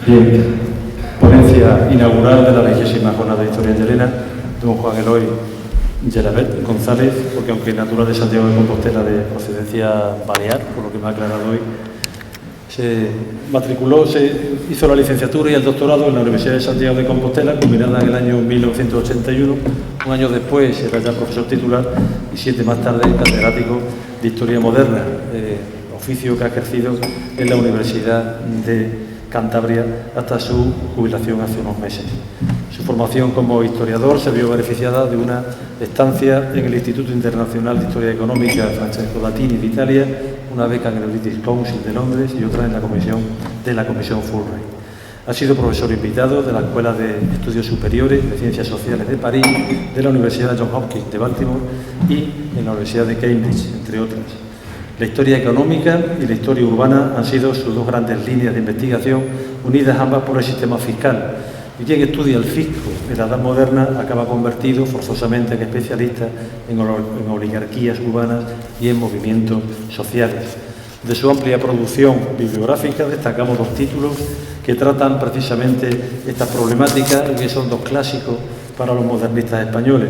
Bien, ponencia inaugural de la 20ª Jornada de Historia Llerena, don Juan Eloy Gelabert González, porque aunque natural de Santiago de Compostela de procedencia balear, por lo que me ha aclarado hoy, se matriculó, hizo la licenciatura y el doctorado en la Universidad de Santiago de Compostela, culminada en el año 1981. Un año después era ya profesor titular y 7 más tarde catedrático de Historia Moderna, oficio que ha ejercido en la Universidad de Cantabria hasta su jubilación hace unos meses. Su formación como historiador se vio beneficiada de una estancia en el Instituto Internacional de Historia Económica Francesco Latini de Italia, una beca en el British Council de Londres y otra en la Comisión Fulbright. Ha sido profesor invitado de la Escuela de Estudios Superiores de Ciencias Sociales de París, de la Universidad Johns Hopkins de Baltimore y en la Universidad de Cambridge, entre otras. La historia económica y la historia urbana han sido sus dos grandes líneas de investigación, unidas ambas por el sistema fiscal. Y quien estudia el fisco en la Edad Moderna acaba convertido forzosamente en especialista en oligarquías urbanas y en movimientos sociales. De su amplia producción bibliográfica destacamos 2 títulos que tratan precisamente esta problemática y que son 2 clásicos para los modernistas españoles: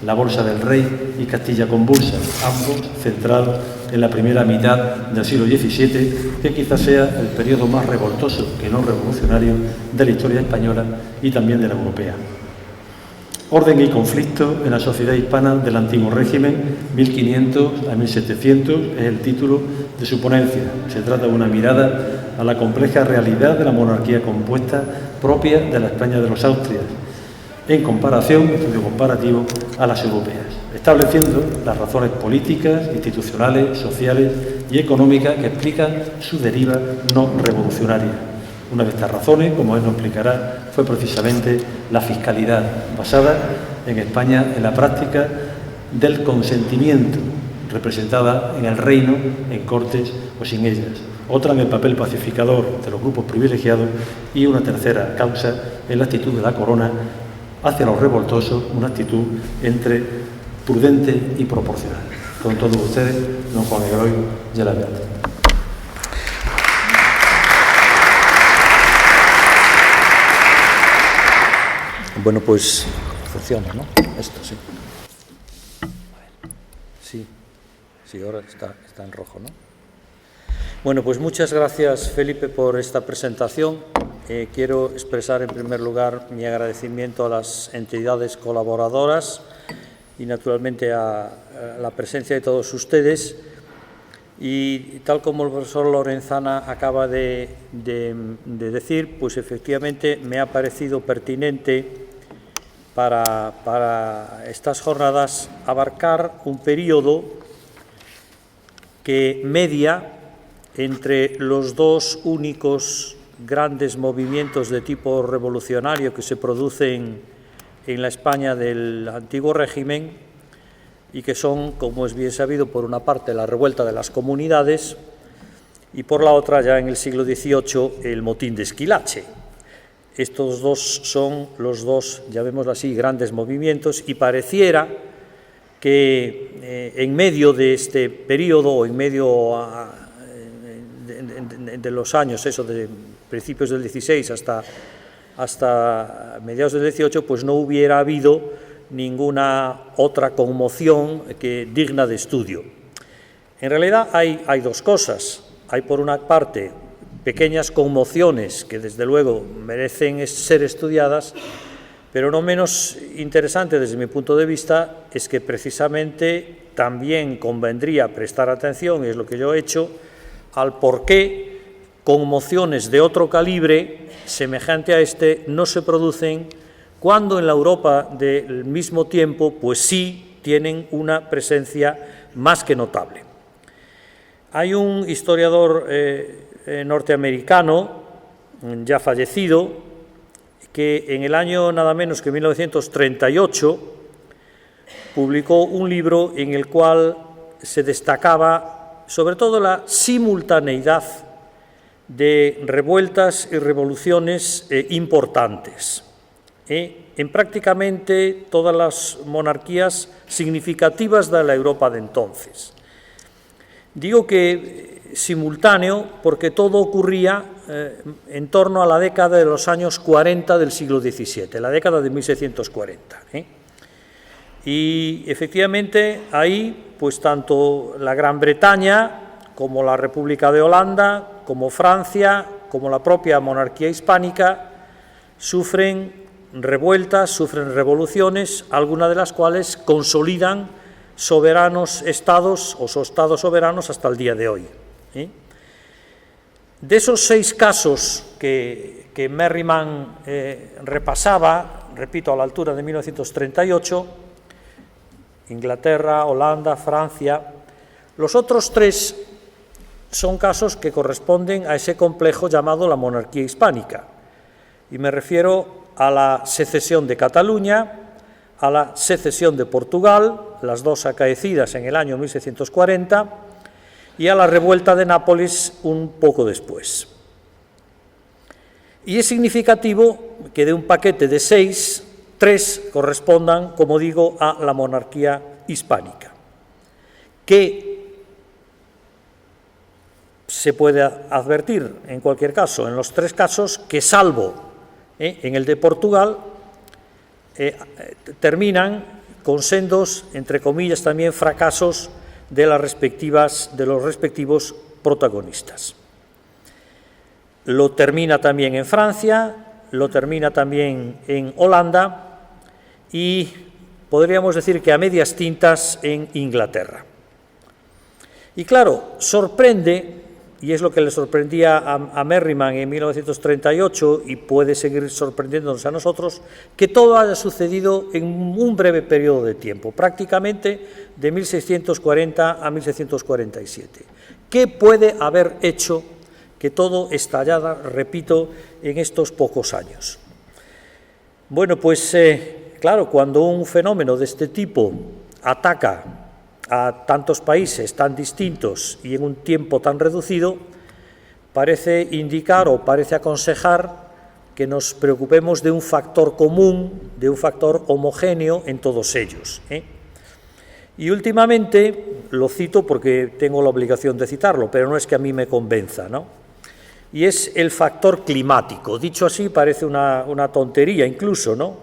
La Bolsa del Rey y Castilla convulsa, ambos centrados en la primera mitad del siglo XVII, que quizás sea el periodo más revoltoso, que no revolucionario, de la historia española y también de la europea. Orden y conflicto en la sociedad hispana del antiguo régimen, 1500 a 1700, es el título de su ponencia. Se trata de una mirada a la compleja realidad de la monarquía compuesta propia de la España de los Austrias, en comparación, estudio comparativo, a las europeas, estableciendo las razones políticas, institucionales, sociales y económicas que explican su deriva no revolucionaria. Una de estas razones, como él nos explicará, fue precisamente la fiscalidad, basada en España en la práctica del consentimiento, representada en el reino, en cortes o sin ellas. Otra en el papel pacificador de los grupos privilegiados y una tercera causa en la actitud de la corona hacia los revoltosos, una actitud entre prudente y proporcional. Con todos ustedes, don Juan Eloy Gelabert. Bueno, pues funciona, ¿no? Esto sí. Sí, ahora está en rojo, ¿no? Bueno, pues muchas gracias, Felipe, por esta presentación. Quiero expresar en primer lugar mi agradecimiento a las entidades colaboradoras y naturalmente a la presencia de todos ustedes. Y tal como el profesor Lorenzana acaba de decir, pues efectivamente me ha parecido pertinente para estas jornadas abarcar un periodo que media entre los 2 únicos grandes movimientos de tipo revolucionario que se producen en la España del antiguo régimen y que son, como es bien sabido, por una parte la revuelta de las comunidades y por la otra, ya en el siglo XVIII, el motín de Esquilache. Estos 2 son los 2, llamémoslo así, grandes movimientos, y pareciera que en medio de este periodo o en medio de los años, de principios del XVI hasta mediados del XVIII, pues no hubiera habido ninguna otra conmoción digna de estudio. En realidad hay 2 cosas. Hay, por una parte, pequeñas conmociones que desde luego merecen ser estudiadas, pero no menos interesante desde mi punto de vista es que precisamente también convendría prestar atención, y es lo que yo he hecho, al por qué conmociones de otro calibre, semejante a este, no se producen cuando en la Europa del mismo tiempo, pues sí tienen una presencia más que notable. Hay un historiador norteamericano, ya fallecido, que en el año nada menos que 1938 publicó un libro en el cual se destacaba sobre todo la simultaneidad de revueltas y revoluciones importantes en prácticamente todas las monarquías significativas de la Europa de entonces. Digo que simultáneo porque todo ocurría en torno a la década de los años 40 del siglo XVII, la década de 1640. Y efectivamente ahí, pues tanto la Gran Bretaña como la República de Holanda, como Francia, como la propia monarquía hispánica, sufren revueltas, sufren revoluciones, algunas de las cuales consolidan soberanos estados o estados soberanos hasta el día de hoy. De esos 6 casos que Merriman repasaba, repito, a la altura de 1938, Inglaterra, Holanda, Francia, los otros 3 son casos que corresponden a ese complejo llamado la monarquía hispánica, y me refiero a la secesión de Cataluña, a la secesión de Portugal, las 2 acaecidas en el año 1640, y a la revuelta de Nápoles un poco después. Y es significativo que de un paquete de 6, 3 correspondan, como digo, a la monarquía hispánica, que se puede advertir, en cualquier caso, en los 3 casos, que salvo en el de Portugal, terminan con sendos, entre comillas, también fracasos de los respectivos protagonistas. Lo termina también en Francia, lo termina también en Holanda y podríamos decir que a medias tintas en Inglaterra. Y claro, sorprende, y es lo que le sorprendía a Merriman en 1938 y puede seguir sorprendiéndonos a nosotros, que todo haya sucedido en un breve periodo de tiempo, prácticamente de 1640 a 1647. ¿Qué puede haber hecho que todo estallara, repito, en estos pocos años? Bueno, pues claro, cuando un fenómeno de este tipo ataca a tantos países tan distintos y en un tiempo tan reducido, parece indicar o parece aconsejar que nos preocupemos de un factor común, de un factor homogéneo en todos ellos. Y últimamente, lo cito porque tengo la obligación de citarlo, pero no es que a mí me convenza, ¿no? Y es el factor climático. Dicho así parece una tontería incluso, ¿no?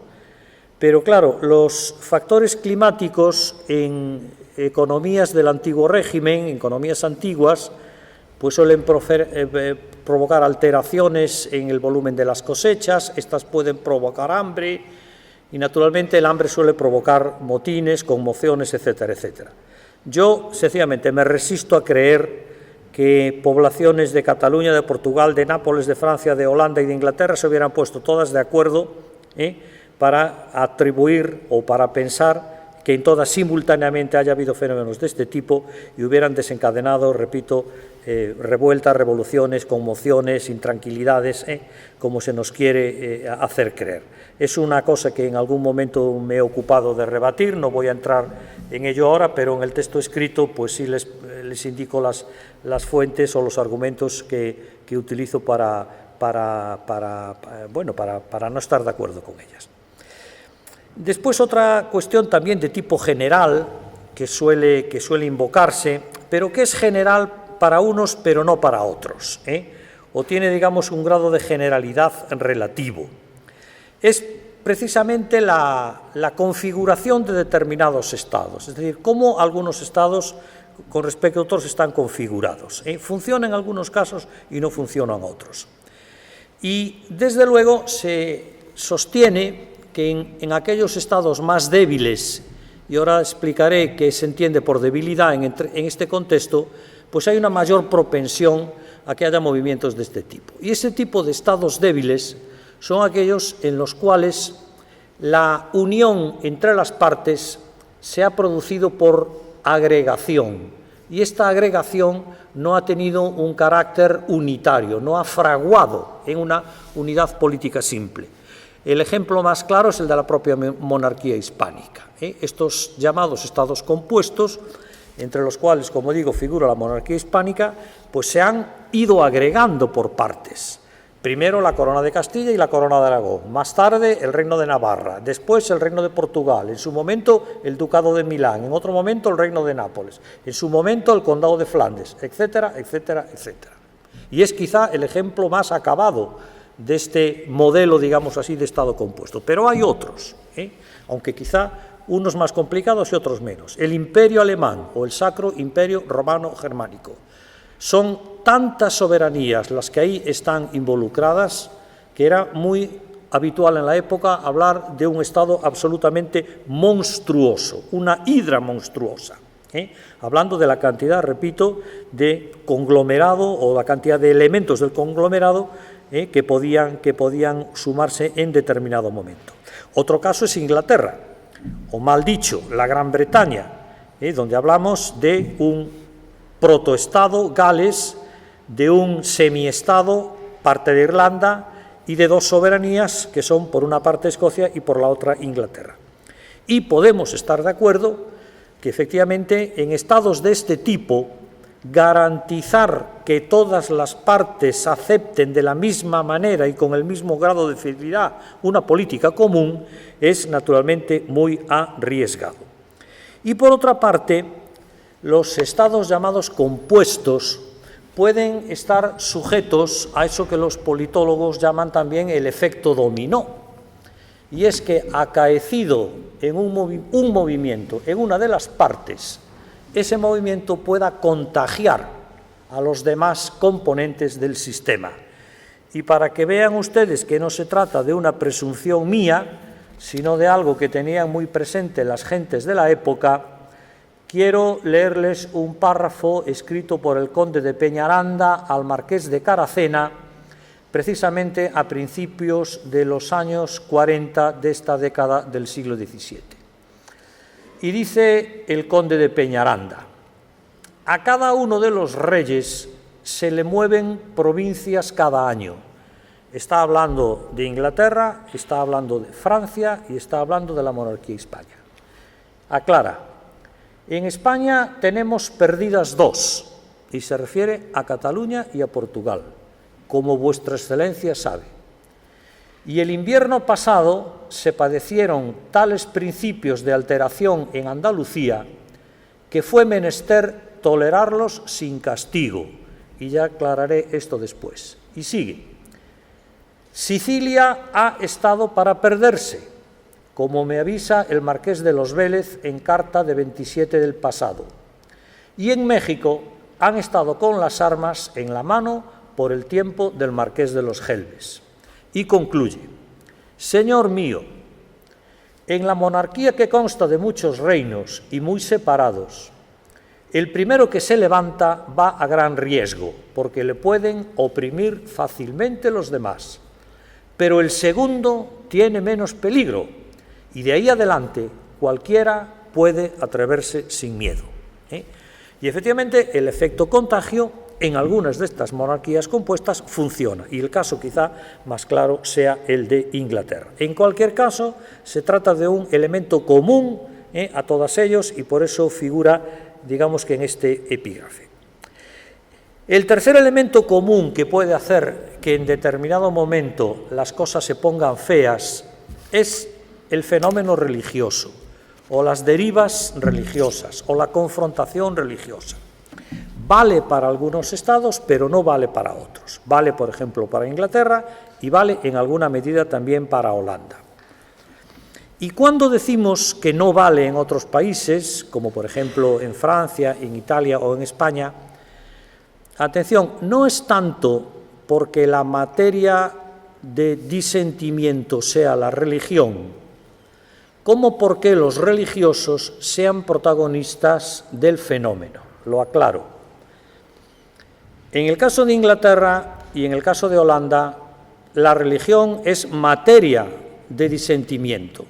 Pero claro, los factores climáticos en economías del antiguo régimen, economías antiguas, pues suelen provocar alteraciones en el volumen de las cosechas, estas pueden provocar hambre y naturalmente el hambre suele provocar motines, conmociones, etcétera, etcétera. Yo, sencillamente, me resisto a creer que poblaciones de Cataluña, de Portugal, de Nápoles, de Francia, de Holanda y de Inglaterra se hubieran puesto todas de acuerdo para atribuir o para pensar que en todas simultáneamente haya habido fenómenos de este tipo y hubieran desencadenado, repito, revueltas, revoluciones, conmociones, intranquilidades, como se nos quiere hacer creer. Es una cosa que en algún momento me he ocupado de rebatir, no voy a entrar en ello ahora, pero en el texto escrito pues sí les indico las fuentes o los argumentos que utilizo para no estar de acuerdo con ellas. Después otra cuestión también de tipo general que suele invocarse, pero que es general para unos pero no para otros, o tiene, digamos, un grado de generalidad relativo. Es precisamente la configuración de determinados estados, es decir, cómo algunos estados con respecto a otros están configurados. Funcionan en algunos casos y no funcionan otros. Y desde luego se sostiene que en aquellos estados más débiles, y ahora explicaré qué se entiende por debilidad en este contexto, pues hay una mayor propensión a que haya movimientos de este tipo. Y ese tipo de estados débiles son aquellos en los cuales la unión entre las partes se ha producido por agregación, y esta agregación no ha tenido un carácter unitario, no ha fraguado en una unidad política simple. El ejemplo más claro es el de la propia monarquía hispánica. Estos llamados estados compuestos, entre los cuales, como digo, figura la monarquía hispánica, pues se han ido agregando por partes. Primero la corona de Castilla y la corona de Aragón, más tarde el reino de Navarra, después el reino de Portugal, en su momento el ducado de Milán, en otro momento el reino de Nápoles, en su momento el condado de Flandes, etcétera, etcétera, etcétera. Y es quizá el ejemplo más acabado de este modelo, digamos así, de Estado compuesto. Pero hay otros, aunque quizá unos más complicados y otros menos. El Imperio Alemán o el Sacro Imperio Romano Germánico. Son tantas soberanías las que ahí están involucradas que era muy habitual en la época hablar de un Estado absolutamente monstruoso, una hidra monstruosa, hablando de la cantidad, repito, de conglomerado o la cantidad de elementos del conglomerado que podían sumarse en determinado momento. Otro caso es Inglaterra, o mal dicho, la Gran Bretaña, donde hablamos de un protoestado, Gales, de un semiestado, parte de Irlanda, y de dos soberanías que son por una parte Escocia y por la otra Inglaterra. Y podemos estar de acuerdo que efectivamente en estados de este tipo garantizar que todas las partes acepten de la misma manera y con el mismo grado de fidelidad una política común es naturalmente muy arriesgado. Y por otra parte, los estados llamados compuestos pueden estar sujetos a eso que los politólogos llaman también el efecto dominó. Y es que acaecido en un movimiento en una de las partes, ese movimiento pueda contagiar a los demás componentes del sistema. Y para que vean ustedes que no se trata de una presunción mía, sino de algo que tenían muy presente las gentes de la época, quiero leerles un párrafo escrito por el conde de Peñaranda al marqués de Caracena, precisamente a principios de los años 40 de esta década del siglo XVII. Y dice el conde de Peñaranda: a cada uno de los reyes se le mueven provincias cada año. Está hablando de Inglaterra, está hablando de Francia y está hablando de la monarquía hispana. Aclara: en España tenemos perdidas dos, y se refiere a Cataluña y a Portugal, como vuestra excelencia sabe. Y el invierno pasado se padecieron tales principios de alteración en Andalucía que fue menester tolerarlos sin castigo, y ya aclararé esto después. Y sigue: Sicilia ha estado para perderse, como me avisa el marqués de los Vélez en carta de 27 del pasado. Y en México han estado con las armas en la mano por el tiempo del marqués de los Gelbes. Y concluye: señor mío, en la monarquía que consta de muchos reinos y muy separados, el primero que se levanta va a gran riesgo, porque le pueden oprimir fácilmente los demás. Pero el segundo tiene menos peligro, y de ahí adelante cualquiera puede atreverse sin miedo. Y efectivamente el efecto contagio en algunas de estas monarquías compuestas funciona, y el caso quizá más claro sea el de Inglaterra. En cualquier caso, se trata de un elemento común a todos ellos, y por eso figura, digamos que en este epígrafe. El tercer elemento común que puede hacer que en determinado momento las cosas se pongan feas es el fenómeno religioso, o las derivas religiosas, o la confrontación religiosa. Vale para algunos estados, pero no vale para otros. Vale, por ejemplo, para Inglaterra y vale en alguna medida también para Holanda. Y cuando decimos que no vale en otros países, como por ejemplo en Francia, en Italia o en España, atención, no es tanto porque la materia de disentimiento sea la religión, como porque los religiosos sean protagonistas del fenómeno. Lo aclaro. En el caso de Inglaterra y en el caso de Holanda, la religión es materia de disentimiento.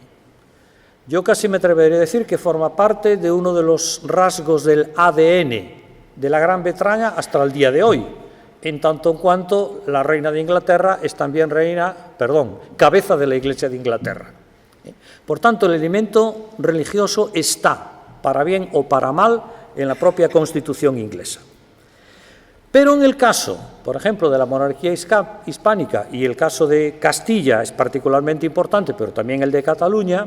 Yo casi me atrevería a decir que forma parte de uno de los rasgos del ADN de la Gran Bretaña hasta el día de hoy, en tanto en cuanto la reina de Inglaterra es también cabeza de la Iglesia de Inglaterra. Por tanto, el elemento religioso está, para bien o para mal, en la propia Constitución inglesa. Pero en el caso, por ejemplo, de la monarquía hispánica, y el caso de Castilla es particularmente importante, pero también el de Cataluña,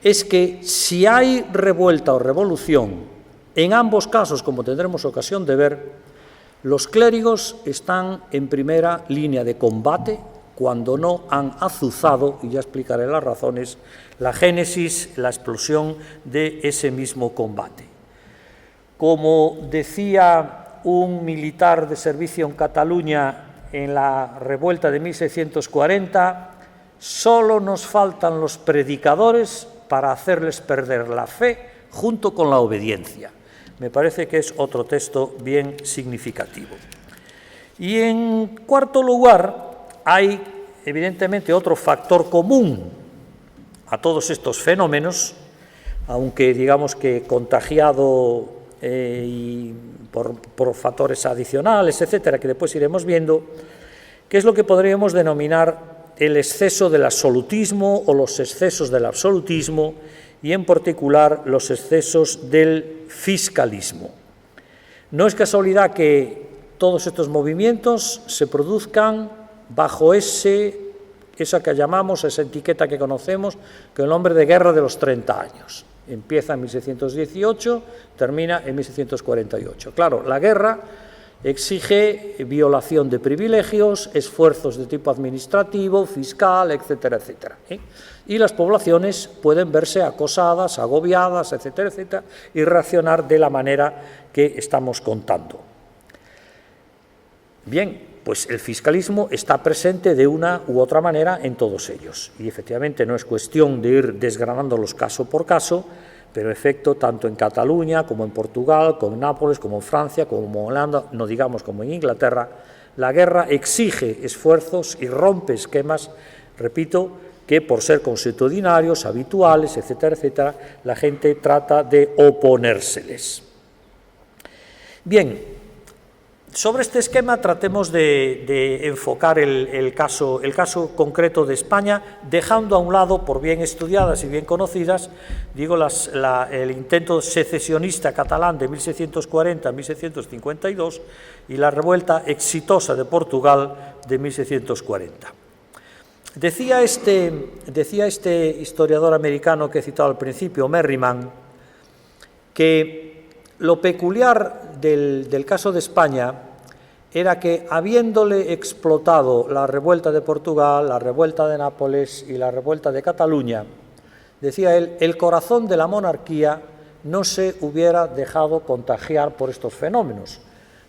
es que si hay revuelta o revolución, en ambos casos, como tendremos ocasión de ver, los clérigos están en primera línea de combate cuando no han azuzado, y ya explicaré las razones, la génesis, la explosión de ese mismo combate. Como decía un militar de servicio en Cataluña en la revuelta de 1640, solo nos faltan los predicadores para hacerles perder la fe junto con la obediencia. Me parece que es otro texto bien significativo. Y en cuarto lugar, hay evidentemente otro factor común a todos estos fenómenos, aunque digamos que contagiado y por factores adicionales, etcétera, que después iremos viendo, que es lo que podríamos denominar el exceso del absolutismo o los excesos del absolutismo, y en particular los excesos del fiscalismo. No es casualidad que todos estos movimientos se produzcan bajo esa que llamamos, esa etiqueta que conocemos, con el nombre de Guerra de los 30 años. Empieza en 1618, termina en 1648. Claro, la guerra exige violación de privilegios, esfuerzos de tipo administrativo, fiscal, etcétera, etcétera. Y las poblaciones pueden verse acosadas, agobiadas, etcétera, etcétera, y reaccionar de la manera que estamos contando. Bien, pues el fiscalismo está presente de una u otra manera en todos ellos. Y efectivamente no es cuestión de ir desgranándolos caso por caso, pero en efecto, tanto en Cataluña como en Portugal, como en Nápoles, como en Francia, como en Holanda, no digamos como en Inglaterra, la guerra exige esfuerzos y rompe esquemas, repito, que por ser consuetudinarios, habituales, etcétera, etcétera, la gente trata de oponérseles. Bien, sobre este esquema tratemos de enfocar el caso concreto de España, dejando a un lado, por bien estudiadas y bien conocidas, digo, el intento secesionista catalán de 1640 a 1652 y la revuelta exitosa de Portugal de 1640. Decía este historiador americano que he citado al principio, Merriman, que lo peculiar del caso de España era que, habiéndole explotado la revuelta de Portugal, la revuelta de Nápoles y la revuelta de Cataluña, decía él, el corazón de la monarquía no se hubiera dejado contagiar por estos fenómenos,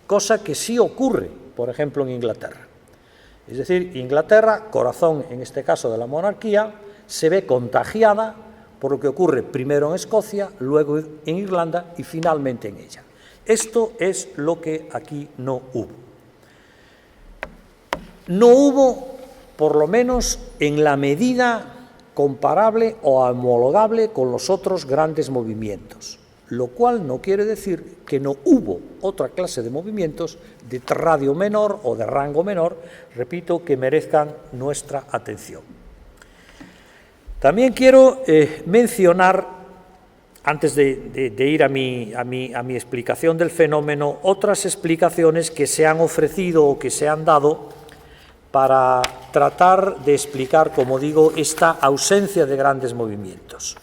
cosa que sí ocurre, por ejemplo, en Inglaterra. Es decir, Inglaterra, corazón en este caso de la monarquía, se ve contagiada por lo que ocurre primero en Escocia, luego en Irlanda y finalmente en ella. Esto es lo que aquí no hubo. No hubo, por lo menos, en la medida comparable o homologable con los otros grandes movimientos, lo cual no quiere decir que no hubo otra clase de movimientos de radio menor o de rango menor, repito, que merezcan nuestra atención. También quiero mencionar, antes de ir a mi explicación del fenómeno, otras explicaciones que se han ofrecido o que se han dado para tratar de explicar, como digo, esta ausencia de grandes movimientos.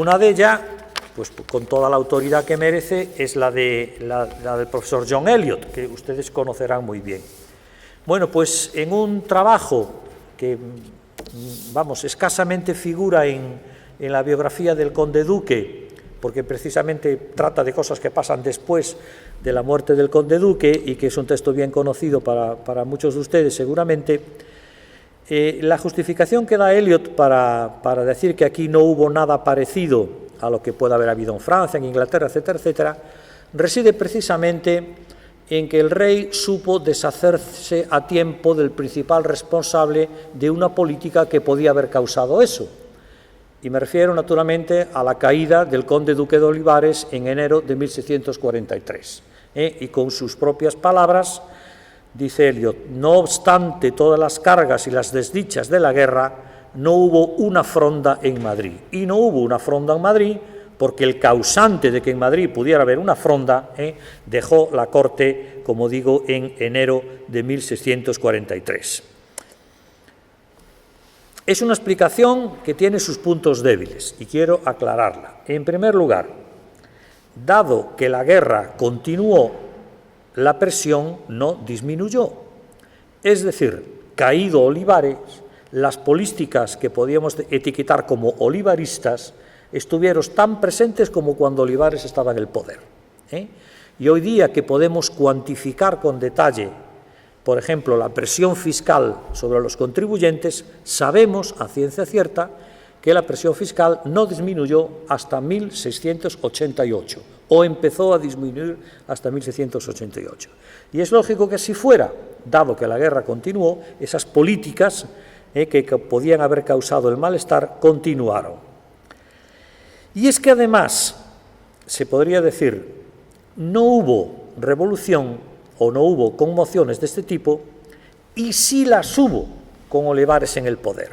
Una de ellas, pues con toda la autoridad que merece, es la del profesor John Eliot, que ustedes conocerán muy bien. Bueno, pues en un trabajo que, vamos, escasamente figura en la biografía del conde duque, porque precisamente trata de cosas que pasan después de la muerte del conde duque y que es un texto bien conocido para muchos de ustedes seguramente, la justificación que da Eliot para decir que aquí no hubo nada parecido a lo que pueda haber habido en Francia, en Inglaterra, etcétera, etcétera, reside precisamente en que el rey supo deshacerse a tiempo del principal responsable de una política que podía haber causado eso. Y me refiero naturalmente a la caída del conde duque de Olivares en enero de 1643. Y con sus propias palabras, dice Eliot, no obstante todas las cargas y las desdichas de la guerra, no hubo una fronda en Madrid. Y no hubo una fronda en Madrid porque el causante de que en Madrid pudiera haber una fronda dejó la corte, como digo, en enero de 1643. Es una explicación que tiene sus puntos débiles y quiero aclararla. En primer lugar, dado que la guerra continuó, la presión no disminuyó. Es decir, caído Olivares, las políticas que podíamos etiquetar como olivaristas estuvieron tan presentes como cuando Olivares estaba en el poder. Y hoy día que podemos cuantificar con detalle, por ejemplo, la presión fiscal sobre los contribuyentes, sabemos a ciencia cierta que la presión fiscal no disminuyó hasta 1688, o empezó a disminuir hasta 1688. Y es lógico que así fuera, dado que la guerra continuó, esas políticas que podían haber causado el malestar continuaron. Y es que además, se podría decir, no hubo revolución o no hubo conmociones de este tipo, y sí las hubo con Olivares en el poder.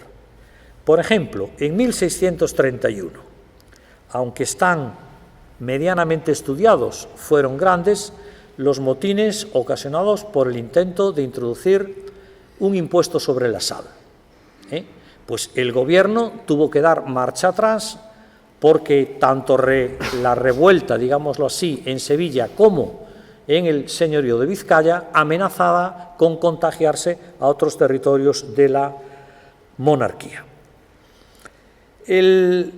Por ejemplo, en 1631, aunque están medianamente estudiados, fueron grandes los motines ocasionados por el intento de introducir un impuesto sobre la sal. Pues el gobierno tuvo que dar marcha atrás porque tanto la revuelta, digámoslo así, en Sevilla como en el señorío de Vizcaya amenazaba con contagiarse a otros territorios de la monarquía. El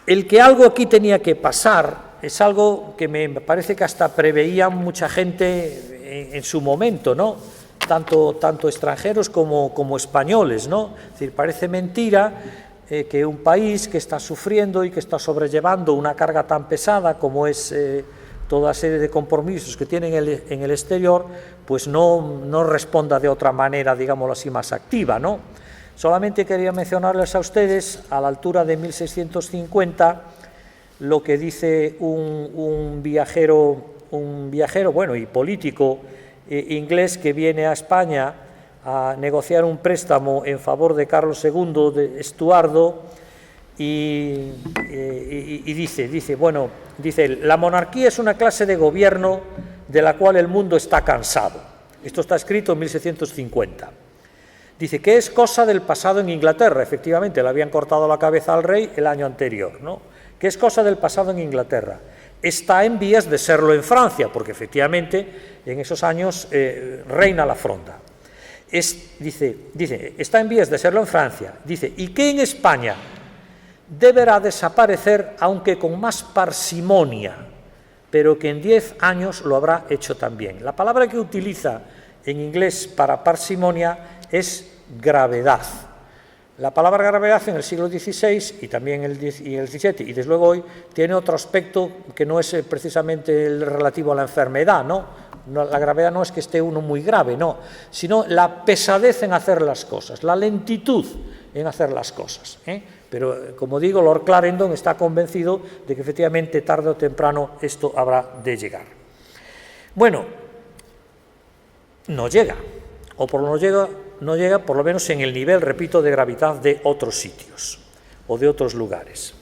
que algo aquí tenía que pasar es algo que me parece que hasta preveía mucha gente en su momento, ¿no? Tanto extranjeros como españoles, ¿no? Es decir, parece mentira que un país que está sufriendo y que está sobrellevando una carga tan pesada como es toda serie de compromisos que tienen en el exterior, pues no responda de otra manera, digámoslo así, más activa, ¿no? Solamente quería mencionarles a ustedes, a la altura de 1650, lo que dice un viajero, bueno, y político inglés que viene a España a negociar un préstamo en favor de Carlos II de Estuardo y dice, la monarquía es una clase de gobierno de la cual el mundo está cansado. Esto está escrito en 1650. Dice que es cosa del pasado en Inglaterra, efectivamente, le habían cortado la cabeza al rey el año anterior, ¿no? Que es cosa del pasado en Inglaterra. Está en vías de serlo en Francia, porque efectivamente en esos años reina la fronda. Dice, está en vías de serlo en Francia, dice, y que en España deberá desaparecer, aunque con más parsimonia, pero que en 10 años lo habrá hecho también. La palabra que utiliza en inglés para parsimonia es gravedad. La palabra gravedad en el siglo XVI y también en el XVII y desde luego hoy tiene otro aspecto que no es precisamente el relativo a la enfermedad, ¿no? La gravedad no es que esté uno muy grave, no, sino la pesadez en hacer las cosas, la lentitud en hacer las cosas. Pero, como digo, Lord Clarendon está convencido de que efectivamente tarde o temprano esto habrá de llegar. Bueno, no llega, o por lo menos no llega por lo menos en el nivel, repito, de gravedad de otros sitios o de otros lugares.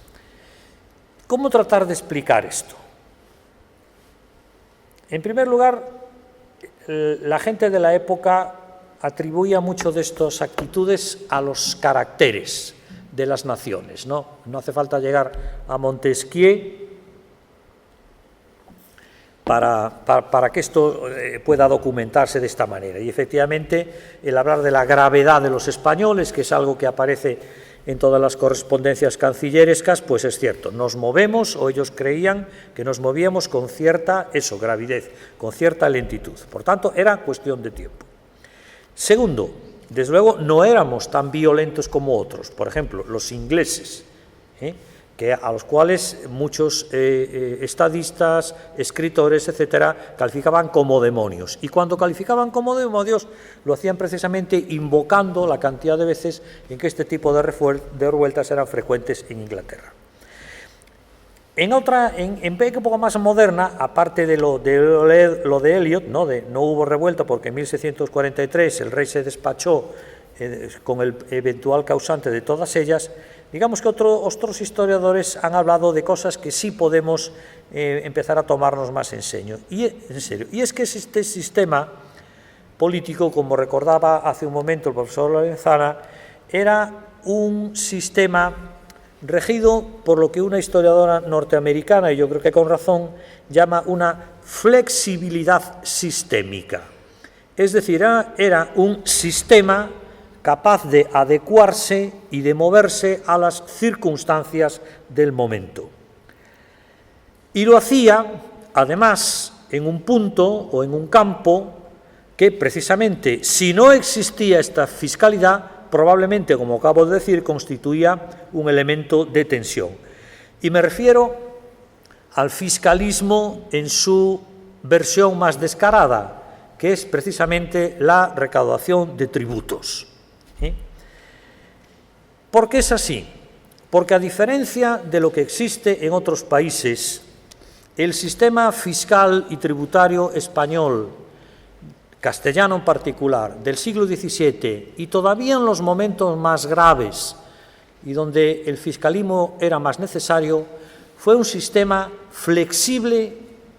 ¿Cómo tratar de explicar esto? En primer lugar, la gente de la época atribuía mucho de estas actitudes a los caracteres de las naciones, ¿no? No hace falta llegar a Montesquieu para que esto pueda documentarse de esta manera. Y efectivamente, el hablar de la gravedad de los españoles, que es algo que aparece en todas las correspondencias cancillerescas, pues es cierto, nos movemos, o ellos creían que nos movíamos con cierta, gravidez, con cierta lentitud. Por tanto, era cuestión de tiempo. Segundo, desde luego no éramos tan violentos como otros, por ejemplo, los ingleses, a los cuales muchos estadistas, escritores, etcétera, calificaban como demonios. Y cuando calificaban como demonios, lo hacían precisamente invocando la cantidad de veces en que este tipo de revueltas eran frecuentes en Inglaterra. En época más moderna, aparte de lo de Eliot, no hubo revuelta porque en 1643 el rey se despachó con el eventual causante de todas ellas, digamos que otros historiadores han hablado de cosas que sí podemos empezar a tomarnos más en serio. Y es que este sistema político, como recordaba hace un momento el profesor Lorenzana, era un sistema regido por lo que una historiadora norteamericana, y yo creo que con razón, llama una flexibilidad sistémica. Es decir, era un sistema capaz de adecuarse y de moverse a las circunstancias del momento. Y lo hacía, además, en un punto o en un campo que, precisamente, si no existía esta fiscalidad, probablemente, como acabo de decir, constituía un elemento de tensión. Y me refiero al fiscalismo en su versión más descarada, que es precisamente la recaudación de tributos. ¿Por qué es así? Porque a diferencia de lo que existe en otros países, el sistema fiscal y tributario español, castellano en particular, del siglo XVII, y todavía en los momentos más graves y donde el fiscalismo era más necesario, fue un sistema flexible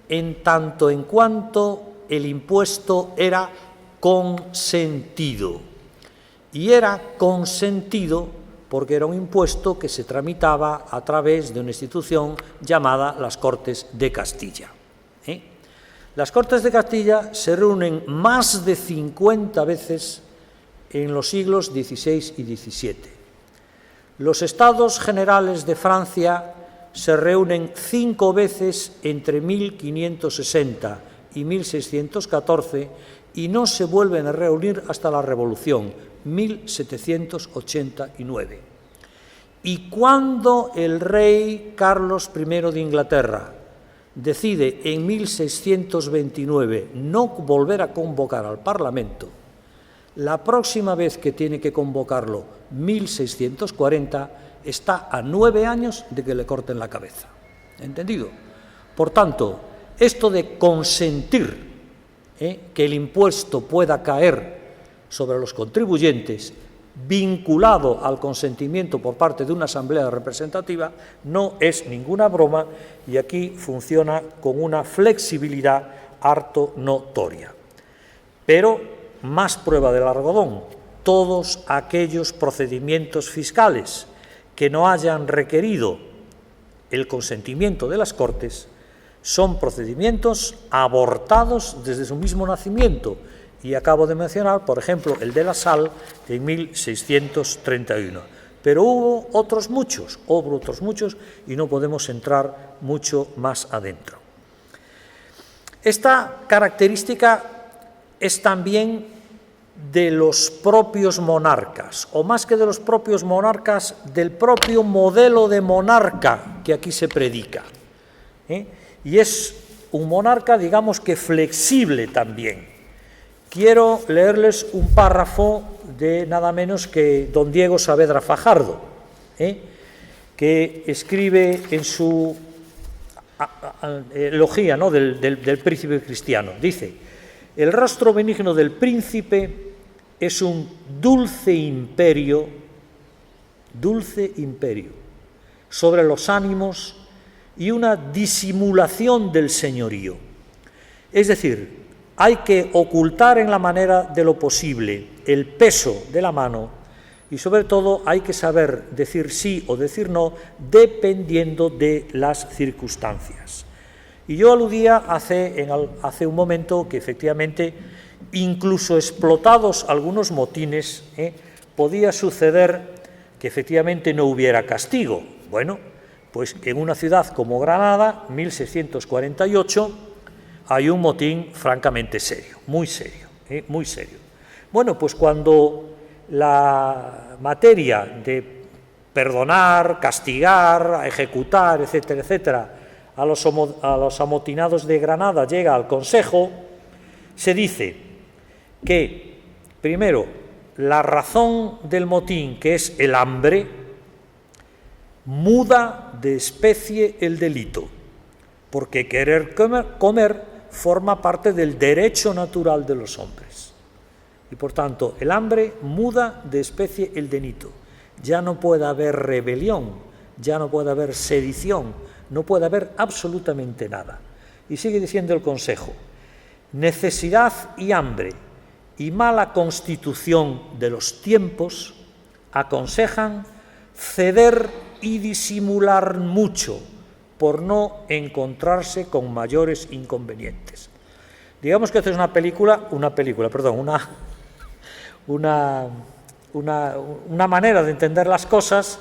en tanto en cuanto el impuesto era consentido. Y era consentido porque era un impuesto que se tramitaba a través de una institución llamada las Cortes de Castilla. Las Cortes de Castilla se reúnen más de 50 veces en los siglos XVI y XVII. Los Estados Generales de Francia se reúnen 5 veces entre 1560 y 1614 y no se vuelven a reunir hasta la Revolución, 1789. Y cuando el rey Carlos I de Inglaterra decide en 1629 no volver a convocar al Parlamento, la próxima vez que tiene que convocarlo, 1640, está a 9 años de que le corten la cabeza. ¿Entendido? Por tanto, esto de consentir que el impuesto pueda caer sobre los contribuyentes, vinculado al consentimiento por parte de una asamblea representativa, no es ninguna broma y aquí funciona con una flexibilidad harto notoria. Pero, más prueba del algodón, todos aquellos procedimientos fiscales que no hayan requerido el consentimiento de las Cortes son procedimientos abortados desde su mismo nacimiento. Y acabo de mencionar, por ejemplo, el de la sal en 1631. Pero hubo otros muchos, y no podemos entrar mucho más adentro. Esta característica es también de los propios monarcas, o más que de los propios monarcas, del propio modelo de monarca que aquí se predica. Y es un monarca, digamos que flexible también. Quiero leerles un párrafo de nada menos que don Diego Saavedra Fajardo, que escribe en su elogía, ¿no?, del príncipe cristiano. Dice: el rostro benigno del príncipe es un dulce imperio sobre los ánimos y una disimulación del señorío. Es decir, hay que ocultar en la manera de lo posible el peso de la mano y, sobre todo, hay que saber decir sí o decir no dependiendo de las circunstancias. Y yo aludía hace un momento que, efectivamente, incluso explotados algunos motines, podía suceder que, efectivamente, no hubiera castigo. Bueno, pues en una ciudad como Granada, 1648, hay un motín francamente serio, muy serio, muy serio. Bueno, pues cuando la materia de perdonar, castigar, ejecutar, etcétera, etcétera, a los amotinados de Granada llega al Consejo, se dice que, primero, la razón del motín, que es el hambre, muda de especie el delito, porque querer comer forma parte del derecho natural de los hombres. Y por tanto, el hambre muda de especie el delito. ya no puede haber rebelión, ya no puede haber sedición, no puede haber absolutamente nada. Y sigue diciendo el consejo: necesidad y hambre y mala constitución de los tiempos aconsejan ceder y disimular mucho por no encontrarse con mayores inconvenientes. Digamos que esta es una manera de entender las cosas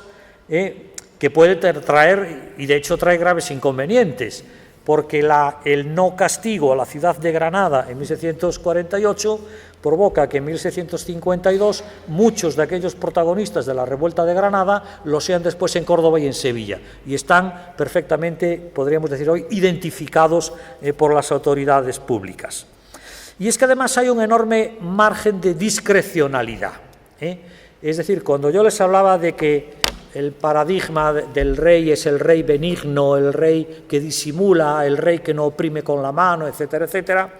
que puede traer, y de hecho trae graves inconvenientes, porque el no castigo a la ciudad de Granada en 1648 provoca que en 1652 muchos de aquellos protagonistas de la revuelta de Granada lo sean después en Córdoba y en Sevilla, y están perfectamente, podríamos decir hoy, identificados por las autoridades públicas. Y es que además hay un enorme margen de discrecionalidad. Es decir, cuando yo les hablaba de que el paradigma del rey es el rey benigno, el rey que disimula, el rey que no oprime con la mano, etcétera, etcétera,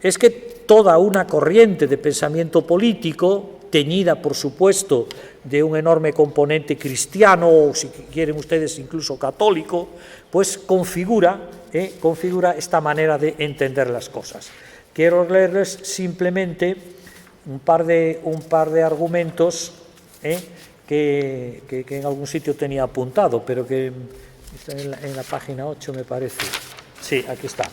es que toda una corriente de pensamiento político, teñida, por supuesto, de un enorme componente cristiano, o si quieren ustedes incluso católico, pues configura esta manera de entender las cosas. Quiero leerles simplemente un par de argumentos que en algún sitio tenía apuntado, pero que está en la página 8, me parece. Sí, aquí está.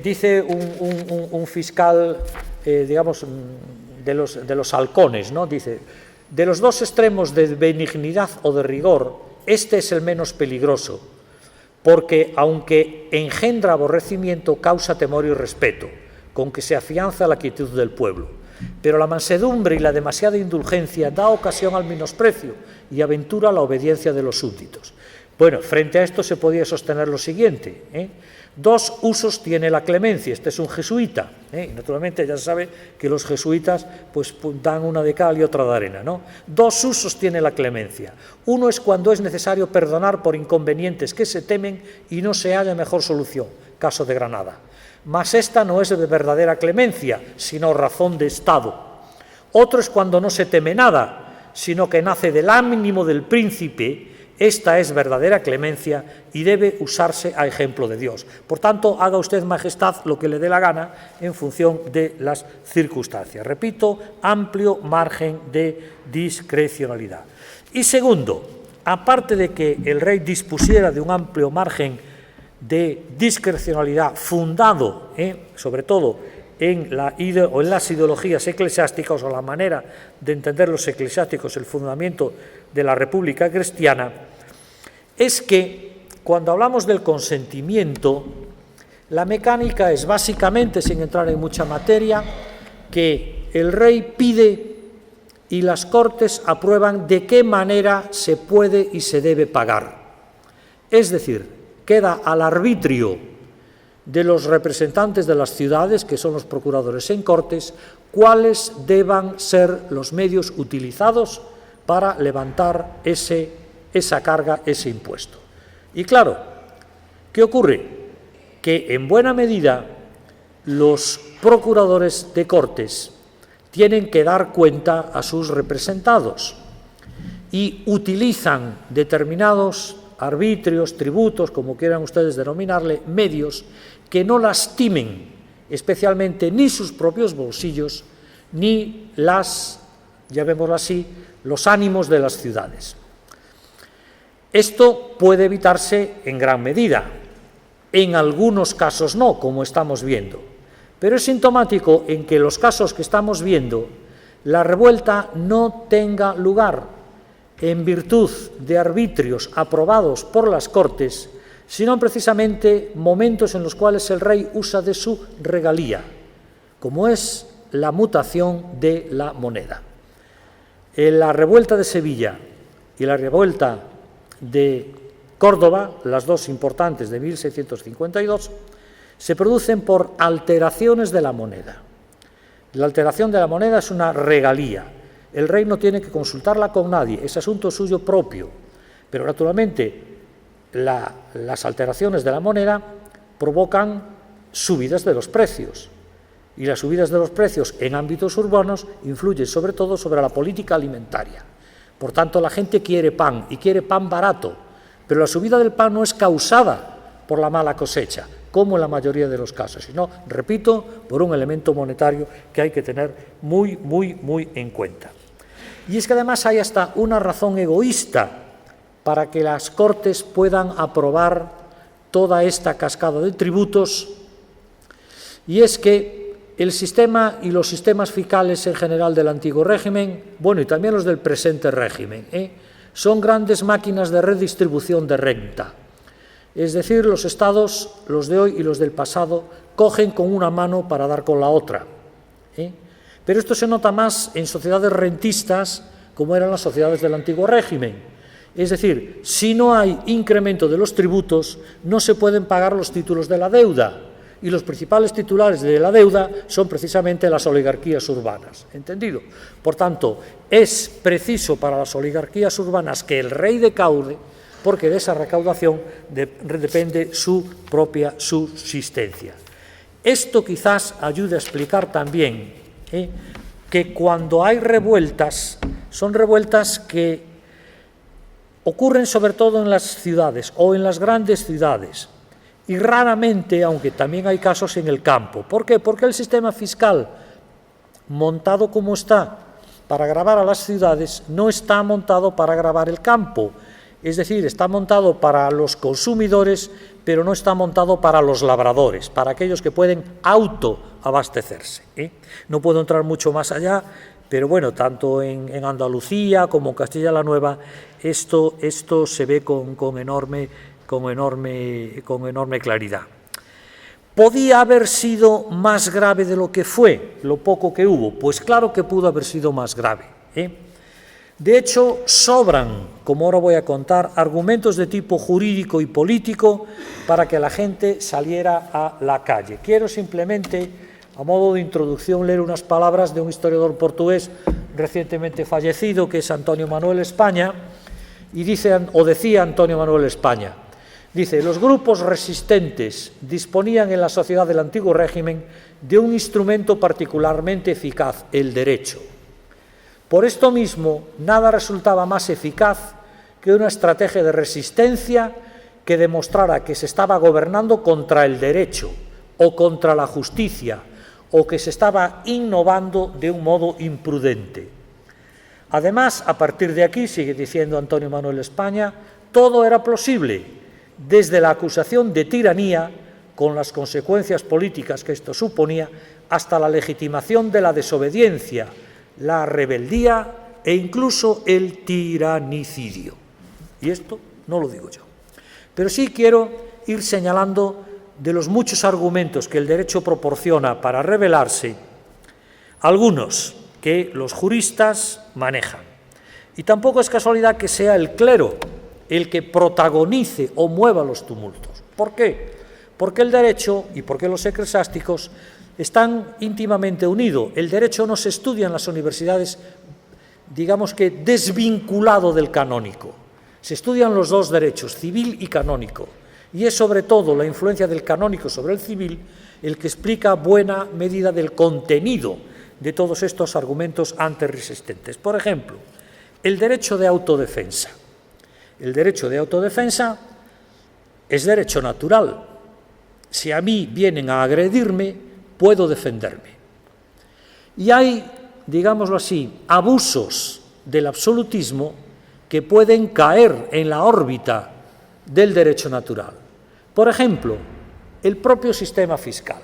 Dice un fiscal, digamos, de los halcones, ¿no? Dice: de los dos extremos de benignidad o de rigor, este es el menos peligroso, porque aunque engendra aborrecimiento, causa temor y respeto, con que se afianza la quietud del pueblo. Pero la mansedumbre y la demasiada indulgencia da ocasión al menosprecio y aventura la obediencia de los súbditos. Bueno, frente a esto se podía sostener lo siguiente: dos usos tiene la clemencia. Este es un jesuita, y naturalmente ya se sabe que los jesuitas pues dan una de cal y otra de arena, ¿no? Dos usos tiene la clemencia. Uno es cuando es necesario perdonar por inconvenientes que se temen y no se halla mejor solución, caso de Granada. Mas esta no es de verdadera clemencia, sino razón de Estado. Otro es cuando no se teme nada, sino que nace del ánimo del príncipe. Esta es verdadera clemencia y debe usarse a ejemplo de Dios. Por tanto, haga usted, majestad, lo que le dé la gana en función de las circunstancias. Repito, amplio margen de discrecionalidad. Y segundo, aparte de que el rey dispusiera de un amplio margen de discrecionalidad fundado, sobre todo en las ideologías eclesiásticas, o la manera de entender los eclesiásticos, el fundamento de la República cristiana, es que cuando hablamos del consentimiento, la mecánica es básicamente, sin entrar en mucha materia, que el rey pide y las Cortes aprueban de qué manera se puede y se debe pagar. Es decir, queda al arbitrio de los representantes de las ciudades, que son los procuradores en Cortes, cuáles deban ser los medios utilizados para levantar esa carga, ese impuesto. Y claro, ¿qué ocurre? Que en buena medida los procuradores de Cortes tienen que dar cuenta a sus representados y utilizan determinados arbitrios, tributos, como quieran ustedes denominarle, medios que no lastimen especialmente ni sus propios bolsillos ni llamémoslo así, los ánimos de las ciudades. Esto puede evitarse en gran medida, en algunos casos no, como estamos viendo, pero es sintomático en que los casos que estamos viendo, la revuelta no tenga lugar en virtud de arbitrios aprobados por las Cortes, sino precisamente momentos en los cuales el rey usa de su regalía, como es la mutación de la moneda. En la revuelta de Sevilla y la revuelta de Córdoba, las dos importantes de 1652, se producen por alteraciones de la moneda. La alteración de la moneda es una regalía. El rey no tiene que consultarla con nadie, es asunto suyo propio. Pero naturalmente las alteraciones de la moneda provocan subidas de los precios. y las subidas de los precios en ámbitos urbanos influyen sobre todo sobre la política alimentaria. Por tanto, la gente quiere pan y quiere pan barato, pero la subida del pan no es causada por la mala cosecha, como en la mayoría de los casos, sino, repito, por un elemento monetario que hay que tener muy en cuenta. Y es que además hay hasta una razón egoísta para que las Cortes puedan aprobar toda esta cascada de tributos, y es que el sistema y los sistemas fiscales en general del antiguo régimen, bueno, y también los del presente régimen, son grandes máquinas de redistribución de renta. Es decir, los estados, los de hoy y los del pasado, cogen con una mano para dar con la otra. Pero esto se nota más en sociedades rentistas, como eran las sociedades del antiguo régimen. Es decir, si no hay incremento de los tributos, no se pueden pagar los títulos de la deuda. Y los principales titulares de la deuda son precisamente las oligarquías urbanas. ¿Entendido? Por tanto, es preciso para las oligarquías urbanas que el rey decaude, porque de esa recaudación depende su propia subsistencia. Esto quizás ayude a explicar también que cuando hay revueltas, son revueltas que ocurren sobre todo en las ciudades o en las grandes ciudades y raramente, aunque también hay casos en el campo. ¿Por qué? Porque el sistema fiscal montado como está para gravar a las ciudades no está montado para gravar el campo. Es decir, está montado para los consumidores, pero no está montado para los labradores, para aquellos que pueden autoabastecerse. No puedo entrar mucho más allá, pero bueno, tanto en Andalucía como en Castilla-La Nueva, esto se ve con enorme claridad. ¿Podía haber sido más grave de lo que fue, lo poco que hubo? Pues claro que pudo haber sido más grave. De hecho, sobran, como ahora voy a contar, argumentos de tipo jurídico y político para que la gente saliera a la calle. Quiero simplemente, a modo de introducción, leer unas palabras de un historiador portugués recientemente fallecido, que es Antonio Manuel España, y decía Antonio Manuel España, dice: los grupos resistentes disponían en la sociedad del antiguo régimen de un instrumento particularmente eficaz, el derecho. Por esto mismo, nada resultaba más eficaz que una estrategia de resistencia que demostrara que se estaba gobernando contra el derecho o contra la justicia, o que se estaba innovando de un modo imprudente. Además, a partir de aquí, sigue diciendo Antonio Manuel España, todo era posible, desde la acusación de tiranía, con las consecuencias políticas que esto suponía, hasta la legitimación de la desobediencia, la rebeldía e incluso el tiranicidio. Y esto no lo digo yo. Pero sí quiero ir señalando de los muchos argumentos que el derecho proporciona para rebelarse, algunos que los juristas manejan. Y tampoco es casualidad que sea el clero el que protagonice o mueva los tumultos. ¿Por qué? Porque el derecho y porque los eclesiásticos están íntimamente unidos. El derecho no se estudia en las universidades, digamos que desvinculado del canónico. Se estudian los dos derechos, civil y canónico. Y es sobre todo la influencia del canónico sobre el civil el que explica buena medida del contenido de todos estos argumentos antirresistentes. Por ejemplo, el derecho de autodefensa. El derecho de autodefensa es derecho natural. Si a mí vienen a agredirme, puedo defenderme. Y hay, digámoslo así, abusos del absolutismo que pueden caer en la órbita del derecho natural. Por ejemplo, el propio sistema fiscal.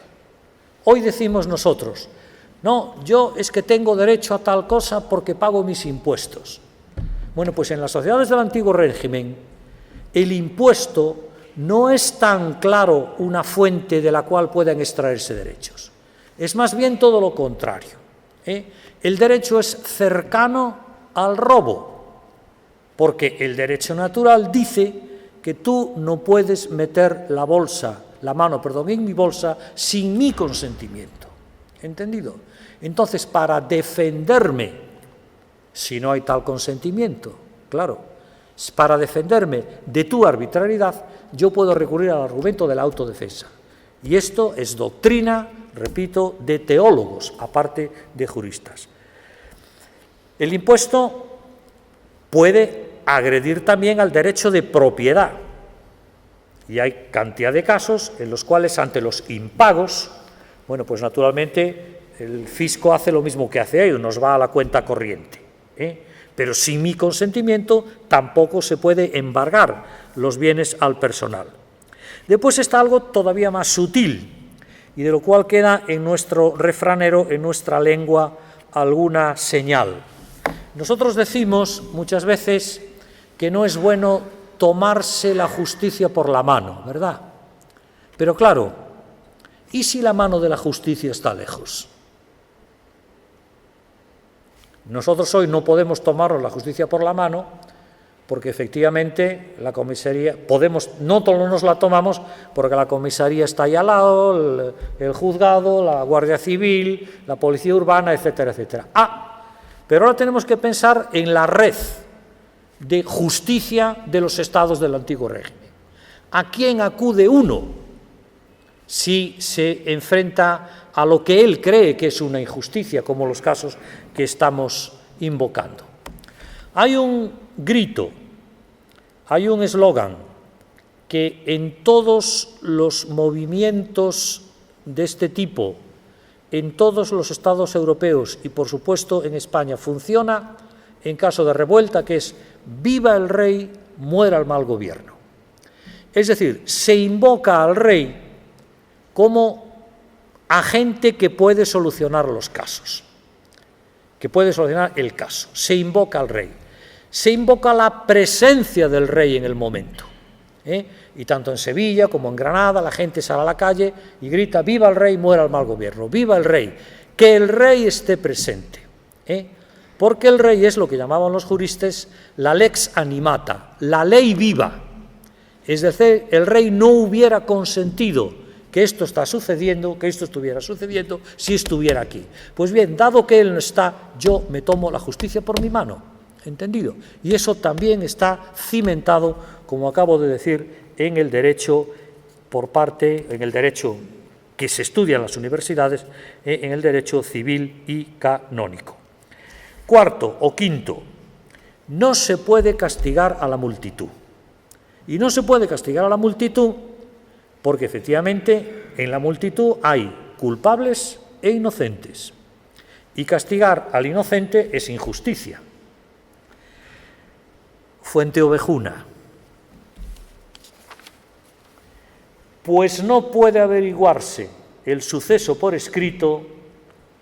Hoy decimos nosotros, no, yo es que tengo derecho a tal cosa porque pago mis impuestos. Bueno, pues en las sociedades del antiguo régimen, el impuesto no es tan claro una fuente de la cual puedan extraerse derechos. Es más bien todo lo contrario. El derecho es cercano al robo, porque el derecho natural dice que tú no puedes meter la mano en mi bolsa sin mi consentimiento. ¿Entendido? Entonces, para defenderme, si no hay tal consentimiento, claro, para defenderme de tu arbitrariedad, yo puedo recurrir al argumento de la autodefensa. Y esto es doctrina repito, de teólogos, aparte de juristas. El impuesto puede agredir también al derecho de propiedad. Y hay cantidad de casos en los cuales, ante los impagos, bueno, pues naturalmente el fisco hace lo mismo que hace ellos, nos va a la cuenta corriente, pero sin mi consentimiento tampoco se puede embargar los bienes al personal. Después está algo todavía más sutil, y de lo cual queda en nuestro refranero, en nuestra lengua, alguna señal. Nosotros decimos muchas veces que no es bueno tomarse la justicia por la mano, ¿verdad? Pero claro, ¿y si la mano de la justicia está lejos? Nosotros hoy no podemos tomarnos la justicia por la mano porque efectivamente la comisaría, no todos nos la tomamos porque la comisaría está ahí al lado, el juzgado, la Guardia Civil, la Policía Urbana, etcétera, etcétera. Pero ahora tenemos que pensar en la red de justicia de los estados del antiguo régimen. ¿A quién acude uno si se enfrenta a lo que él cree que es una injusticia, como los casos que estamos invocando? Hay un grito, hay un eslogan que en todos los movimientos de este tipo, en todos los estados europeos y por supuesto en España funciona en caso de revuelta, que es «Viva el rey, muera el mal gobierno». Es decir, se invoca al rey como agente que puede solucionar los casos, que puede solucionar el caso. Se invoca al rey. Se invoca la presencia del rey en el momento. Y tanto en Sevilla como en Granada la gente sale a la calle y grita «Viva el rey, muera el mal gobierno». ¡Viva el rey! Que el rey esté presente. Porque el rey es lo que llamaban los juristas la lex animata, la ley viva. Es decir, el rey no hubiera consentido que esto está sucediendo, que esto estuviera sucediendo, si estuviera aquí. Pues bien, dado que él no está, yo me tomo la justicia por mi mano, ¿entendido? Y eso también está cimentado, como acabo de decir, en el derecho en el derecho que se estudia en las universidades, en el derecho civil y canónico. Cuarto o quinto, no se puede castigar a la multitud. Y no se puede castigar a la multitud porque efectivamente en la multitud hay culpables e inocentes. Y castigar al inocente es injusticia. Fuenteovejuna. Pues no puede averiguarse el suceso por escrito,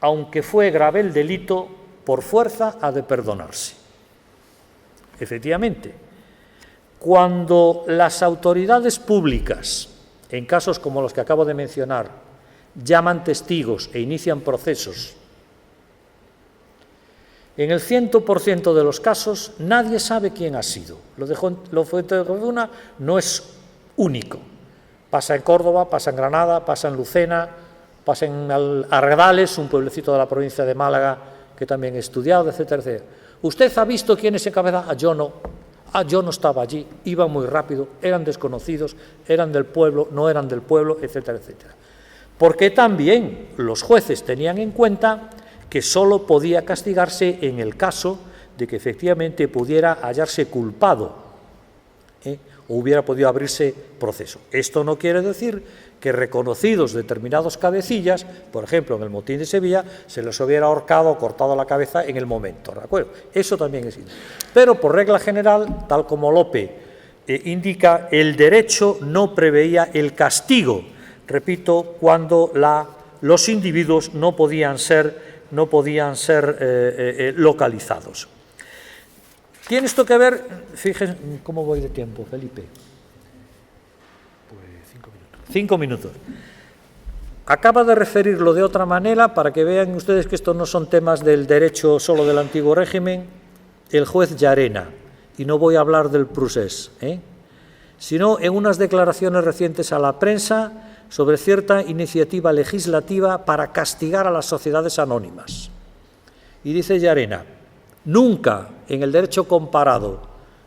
aunque fue grave el delito, por fuerza ha de perdonarse. Efectivamente, cuando las autoridades públicas, en casos como los que acabo de mencionar, llaman testigos e inician procesos, en el 100% de los casos nadie sabe quién ha sido. Lo de Fuenteovejuna no es único. Pasa en Córdoba, pasa en Granada, pasa en Lucena, pasa en Arredales, un pueblecito de la provincia de Málaga que también he estudiado, etcétera, etcétera. ¿Usted ha visto quién es encabezado? Yo no. Yo no estaba allí, iban muy rápido, eran desconocidos, eran del pueblo, no eran del pueblo, etcétera, etcétera. Porque también los jueces tenían en cuenta que solo podía castigarse en el caso de que efectivamente pudiera hallarse culpado, o hubiera podido abrirse proceso. Esto no quiere decir que reconocidos determinados cabecillas, por ejemplo en el motín de Sevilla, se les hubiera ahorcado o cortado la cabeza en el momento, ¿de acuerdo? Eso también existe. Pero por regla general, tal como Lope indica, el derecho no preveía el castigo, repito, cuando los individuos no podían ser localizados. ¿Tiene esto que ver? Fíjense cómo voy de tiempo, Felipe. Pues 5 minutos. 5 minutos. Acaba de referirlo de otra manera para que vean ustedes que estos no son temas del derecho solo del antiguo régimen, el juez Llarena, y no voy a hablar del procés, sino en unas declaraciones recientes a la prensa sobre cierta iniciativa legislativa para castigar a las sociedades anónimas. Y dice Llarena: nunca en el derecho comparado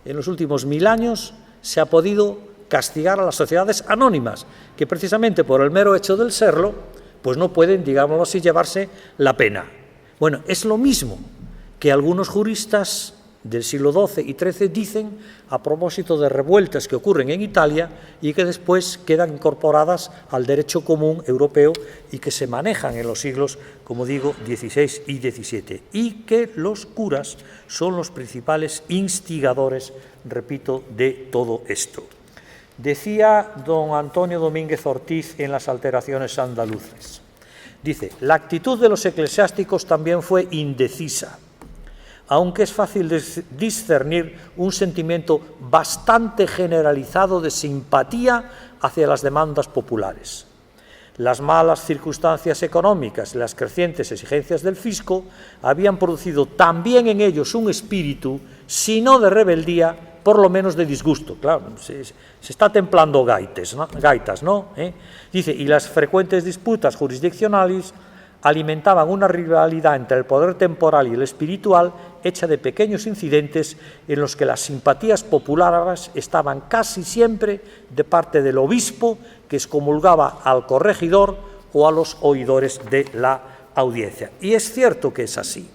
en los últimos 1000 años se ha podido castigar a las sociedades anónimas, que precisamente por el mero hecho del serlo pues no pueden, digámoslo así, llevarse la pena. Bueno, es lo mismo que algunos juristas del siglo XII y XIII dicen a propósito de revueltas que ocurren en Italia y que después quedan incorporadas al derecho común europeo y que se manejan en los siglos, como digo, XVI y XVII, y que los curas son los principales instigadores, repito, de todo esto. Decía don Antonio Domínguez Ortiz en las alteraciones andaluces, dice, la actitud de los eclesiásticos también fue indecisa, aunque es fácil discernir un sentimiento bastante generalizado de simpatía hacia las demandas populares. Las malas circunstancias económicas y las crecientes exigencias del fisco habían producido también en ellos un espíritu, si no de rebeldía, por lo menos de disgusto. Claro, se está templando gaitas, ¿no? Dice, y las frecuentes disputas jurisdiccionales alimentaban una rivalidad entre el poder temporal y el espiritual hecha de pequeños incidentes en los que las simpatías populares estaban casi siempre de parte del obispo que excomulgaba al corregidor o a los oidores de la audiencia. Y es cierto que es así.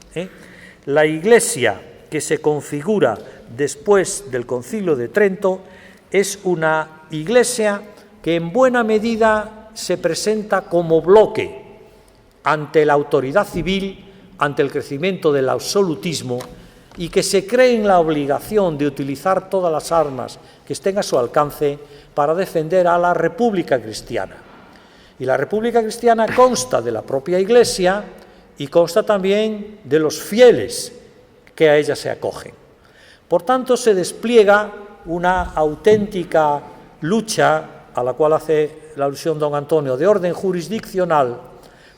La Iglesia que se configura después del Concilio de Trento es una Iglesia que en buena medida se presenta como bloque ante la autoridad civil, ante el crecimiento del absolutismo y que se cree en la obligación de utilizar todas las armas que estén a su alcance para defender a la República Cristiana. Y la República Cristiana consta de la propia Iglesia y consta también de los fieles que a ella se acogen. Por tanto, se despliega una auténtica lucha, a la cual hace la alusión don Antonio, de orden jurisdiccional,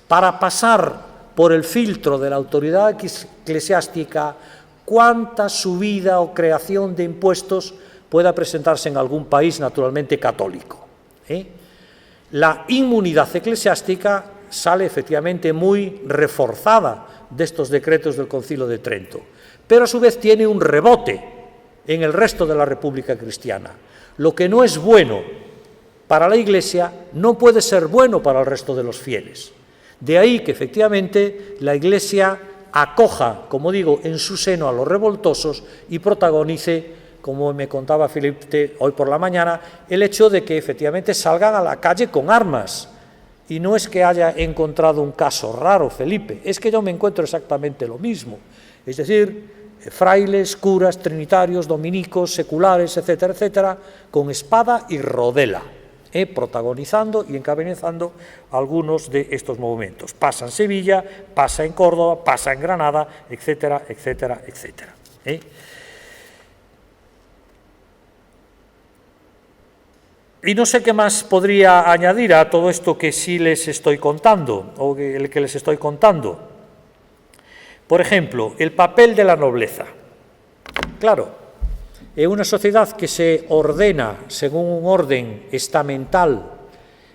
para pasar por el filtro de la autoridad eclesiástica cuánta subida o creación de impuestos pueda presentarse en algún país naturalmente católico. La inmunidad eclesiástica sale efectivamente muy reforzada de estos decretos del Concilio de Trento, pero a su vez tiene un rebote en el resto de la República Cristiana. Lo que no es bueno para la Iglesia no puede ser bueno para el resto de los fieles. De ahí que efectivamente la Iglesia acoja, como digo, en su seno a los revoltosos y protagonice, como me contaba Felipe hoy por la mañana, el hecho de que efectivamente salgan a la calle con armas. Y no es que haya encontrado un caso raro, Felipe, es que yo me encuentro exactamente lo mismo. Es decir, frailes, curas, trinitarios, dominicos, seculares, etcétera, etcétera, con espada y rodela, protagonizando y encabezando algunos de estos movimientos. Pasa en Sevilla, pasa en Córdoba, pasa en Granada, etcétera, etcétera, etcétera. Y no sé qué más podría añadir a todo esto que sí les estoy contando, o el que les estoy contando. Por ejemplo, el papel de la nobleza. Claro, en una sociedad que se ordena según un orden estamental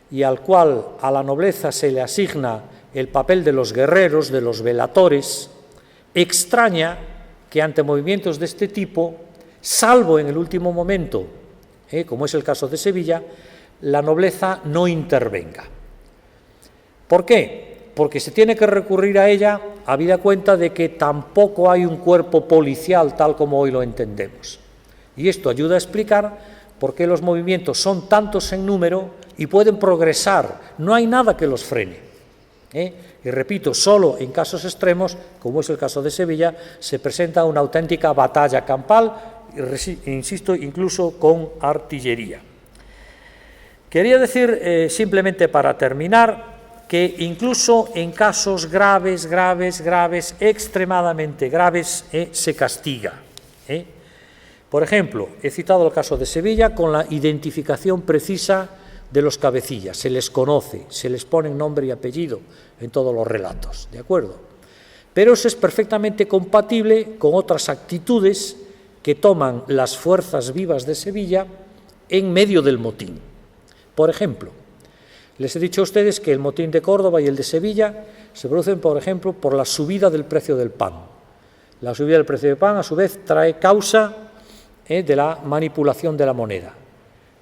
y al cual a la nobleza se le asigna el papel de los guerreros, de los velatores, extraña que ante movimientos de este tipo, salvo en el último momento, como es el caso de Sevilla, la nobleza no intervenga. ¿Por qué? Porque se tiene que recurrir a ella habida cuenta de que tampoco hay un cuerpo policial tal como hoy lo entendemos. Y esto ayuda a explicar por qué los movimientos son tantos en número y pueden progresar. No hay nada que los frene. Y repito, solo en casos extremos, como es el caso de Sevilla, se presenta una auténtica batalla campal, insisto, incluso con artillería. Quería decir, simplemente para terminar, que incluso en casos graves, extremadamente graves, se castiga. Por ejemplo, he citado el caso de Sevilla con la identificación precisa de los cabecillas. Se les conoce, se les pone nombre y apellido en todos los relatos, ¿de acuerdo? Pero eso es perfectamente compatible con otras actitudes que toman las fuerzas vivas de Sevilla en medio del motín. Por ejemplo, les he dicho a ustedes que el motín de Córdoba y el de Sevilla se producen, por ejemplo, por la subida del precio del pan. La subida del precio del pan, a su vez, trae causa de la manipulación de la moneda.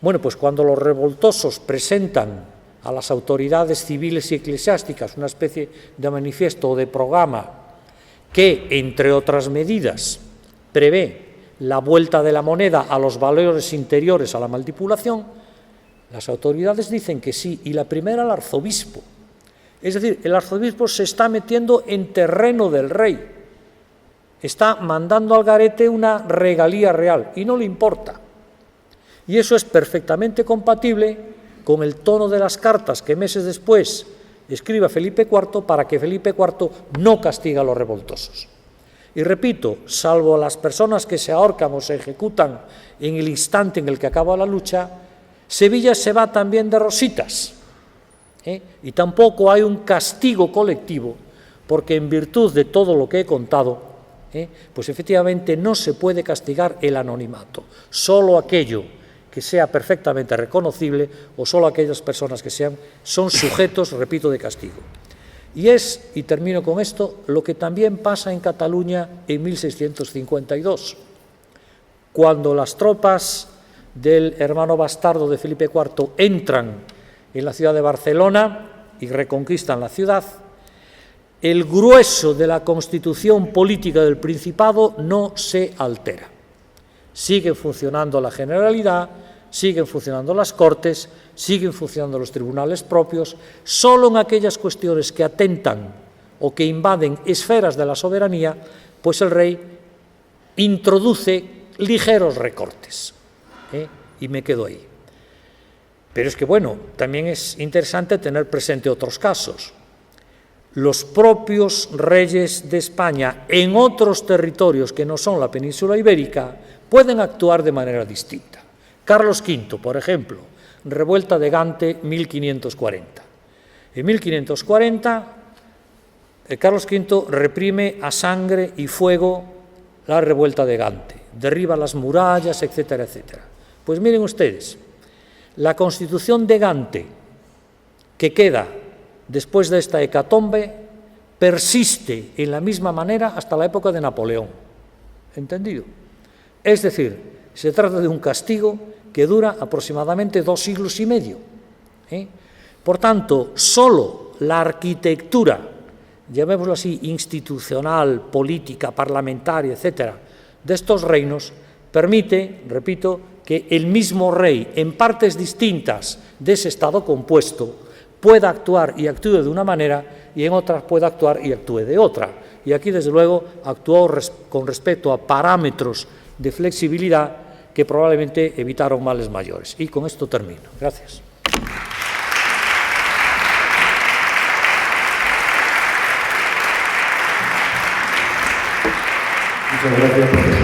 Bueno, pues cuando los revoltosos presentan a las autoridades civiles y eclesiásticas una especie de manifiesto o de programa que, entre otras medidas, prevé la vuelta de la moneda a los valores interiores a la manipulación, las autoridades dicen que sí, y la primera el arzobispo. Es decir, el arzobispo se está metiendo en terreno del rey, está mandando al garete una regalía real y no le importa. Y eso es perfectamente compatible con el tono de las cartas que meses después escribe Felipe IV para que Felipe IV no castiga a los revoltosos. Y repito, salvo a las personas que se ahorcan o se ejecutan en el instante en el que acaba la lucha, Sevilla se va también de rositas. Y tampoco hay un castigo colectivo, porque en virtud de todo lo que he contado, pues efectivamente no se puede castigar el anonimato, solo aquello que sea perfectamente reconocible o solo aquellas personas que son sujetos, repito, de castigo. Y termino con esto, lo que también pasa en Cataluña en 1652, cuando las tropas del hermano bastardo de Felipe IV entran en la ciudad de Barcelona y reconquistan la ciudad. El grueso de la constitución política del Principado no se altera. Sigue funcionando la Generalidad, siguen funcionando las Cortes, siguen funcionando los tribunales propios, solo en aquellas cuestiones que atentan o que invaden esferas de la soberanía, pues el rey introduce ligeros recortes. Y me quedo ahí. Pero es que, bueno, también es interesante tener presente otros casos. Los propios reyes de España en otros territorios que no son la península ibérica pueden actuar de manera distinta. Carlos V, por ejemplo, revuelta de Gante, 1540. En 1540, Carlos V reprime a sangre y fuego la revuelta de Gante, derriba las murallas, etcétera, etcétera. Pues miren ustedes, la Constitución de Gante, que queda después de esta hecatombe, persiste en la misma manera hasta la época de Napoleón. ¿Entendido? Es decir, se trata de un castigo que dura aproximadamente 2 siglos y medio. Por tanto, solo la arquitectura, llamémoslo así, institucional, política, parlamentaria, etcétera, de estos reinos permite, repito, que el mismo rey, en partes distintas de ese estado compuesto, pueda actuar y actúe de una manera y en otras pueda actuar y actúe de otra. Y aquí, desde luego, actuó con respecto a parámetros de flexibilidad que probablemente evitaron males mayores. Y con esto termino. Gracias. Muchas gracias, profesor.